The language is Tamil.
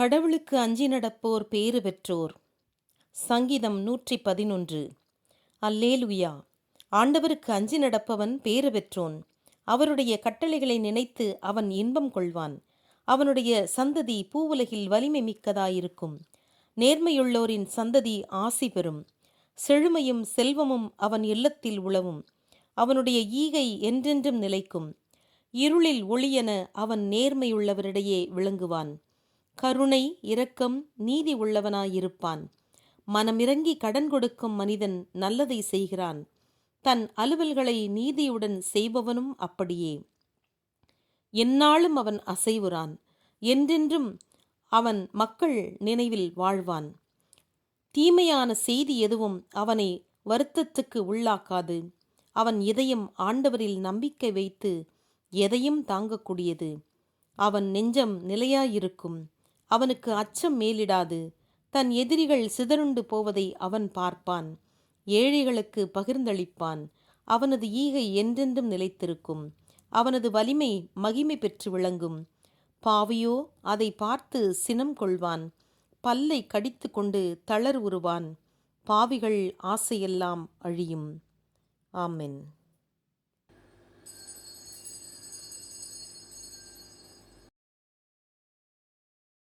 கடவுளுக்கு அஞ்சி நடப்போர் பேறு பெற்றோர். சங்கீதம் 111. அல்லேலுயா. ஆண்டவருக்கு அஞ்சி நடப்பவன் பேறு பெற்றோன். அவருடைய கட்டளைகளை நினைத்து அவன் இன்பம் கொள்வான். அவனுடைய சந்ததி பூவுலகில் வலிமை மிக்கதாயிருக்கும். நேர்மையுள்ளோரின் சந்ததி ஆசி பெறும். செழுமையும் செல்வமும் அவன் இல்லத்தில் உளவும். அவனுடைய ஈகை என்றென்றும் நிலைக்கும். இருளில் ஒளியென அவன் நேர்மையுள்ளவரிடையே விளங்குவான். கருணை, இரக்கம், நீதி உள்ளவனாயிருப்பான். மனமிரங்கி கடன் கொடுக்கும் மனிதன் நல்லதை செய்கிறான். தன் அலுவல்களை நீதியுடன் செய்பவனும் அப்படியே. எந்நாளும் அவன் அசைவுறான். என்றென்றும் அவன் மக்கள் நினைவில் வாழ்வான். தீமையான செய்தி எதுவும் அவனை வருத்தத்துக்கு உள்ளாக்காது. அவன் இதயம் ஆண்டவரில் நம்பிக்கை வைத்து எதையும் தாங்கக்கூடியது. அவன் நெஞ்சம் நிலையாயிருக்கும். அவனுக்கு அச்சம் மேலிடாது. தன் எதிரிகள் சிதறுண்டு போவதை அவன் பார்ப்பான். ஏழைகளுக்கு பகிர்ந்தளிப்பான். அவனது ஈகை என்றென்றும் நிலைத்திருக்கும். அவனது வலிமை மகிமை பெற்று விளங்கும். பாவியோ அதை பார்த்து சினம் கொள்வான். பல்லை கடித்து கொண்டு தளர்வுறுவான். பாவிகள் ஆசையெல்லாம் அழியும். ஆமென்.